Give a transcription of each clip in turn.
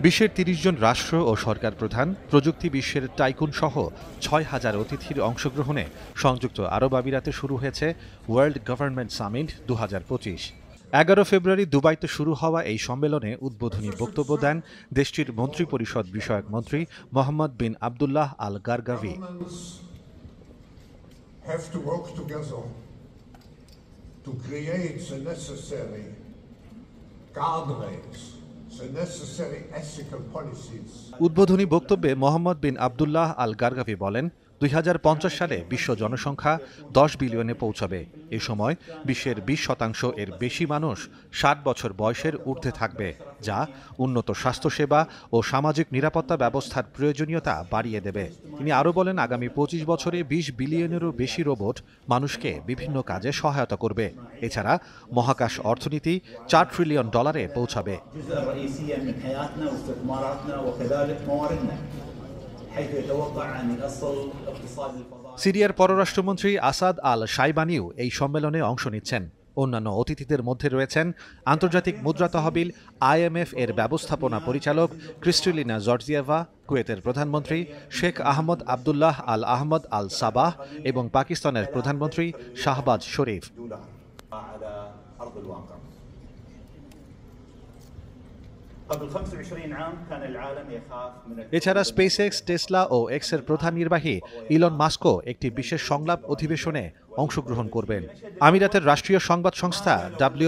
বিশ্বের ৩০ জন রাষ্ট্র ও সরকার প্রধান, প্রযুক্তি বিশ্বের টাইকুন সহ ৬,০০০ অতিথির অংশগ্রহণে সংযুক্ত আরব আমিরাতে শুরু হয়েছে ওয়ার্ল্ড গভর্নমেন্ট সামিট ২০২৫। ১১ ফেব্রুয়ারি দুবাইতে শুরু হওয়া এই সম্মেলনে উদ্বোধনী বক্তব্য দেন দেশটির মন্ত্রিপরিষদ বিষয়ক মন্ত্রী মোহাম্মদ বিন আবদুল্লাহ আল গারগাভি। উদ্বোধনী বক্তব্যে মোহাম্মদ বিন আবদুল্লাহ আল গারগাভি বলেন, ২০৫০ সালে বিশ্ব জনসংখ্যা ১০ বিলিয়নে পৌঁছাবে। এ সময় বিশ্বের ২০% এর বেশি মানুষ ৬০ বছর বয়সের ঊর্ধ্বে থাকবে, যা উন্নত স্বাস্থ্যসেবা ও সামাজিক নিরাপত্তা ব্যবস্থার প্রয়োজনীয়তা বাড়িয়ে দেবে। তিনি আরও বলেন, আগামী ২৫ বছরে ২০ বিলিয়নেরও বেশি রোবট মানুষকে বিভিন্ন কাজে সহায়তা করবে। এছাড়া মহাকাশ অর্থনীতি $৪ ট্রিলিয়ন পৌঁছাবে। সিরিয়ার পররাষ্ট্রমন্ত্রী আসাদ আল শাইবানিও এই সম্মেলনে অংশ নিচ্ছেন। অন্যান্য অতিথিদের মধ্যে রয়েছেন আন্তর্জাতিক মুদ্রা তহবিল IMF এর ব্যবস্থাপনা পরিচালক ক্রিস্টালিনা জর্জিয়েভা, কুয়েতের প্রধানমন্ত্রী শেখ আহমদ আবদুল্লাহ আল আহমদ আল সাবাহ এবং পাকিস্তানের প্রধানমন্ত্রী শাহবাজ শরীফ। এছাড়া স্পেসএক্স, টেসলা ও এক্সের প্রধান নির্বাহী ইলন মাস্কও একটি বিশেষ সংলাপ অধিবেশনে অংশগ্রহণ করবেন। আমিরাতের রাষ্ট্রীয় সংবাদ সংস্থা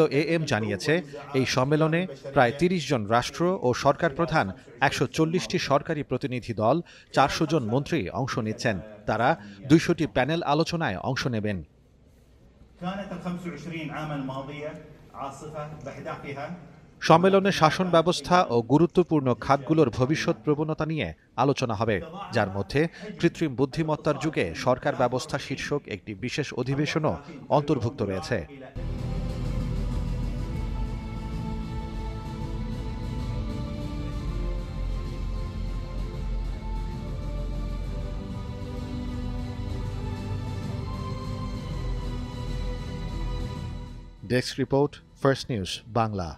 WAM জানিয়েছে, এই সম্মেলনে প্রায় ৩০ জন রাষ্ট্র ও সরকার প্রধান, ১৪০টি সরকারি প্রতিনিধি দল, ৪০০ জন মন্ত্রী অংশ নিচ্ছেন। তারা ২০০টি প্যানেল আলোচনায় অংশ নেবেন। সম্মেলনে শাসন ব্যবস্থা ও গুরুত্বপূর্ণ খাতগুলোর ভবিষ্যৎ প্রবণতা নিয়ে আলোচনা হবে, যার মধ্যে কৃত্রিম বুদ্ধিমত্তার যুগে সরকার ব্যবস্থা শীর্ষক একটি বিশেষ অধিবেশনও অন্তর্ভুক্ত রয়েছে। Desk report, first news Bangla.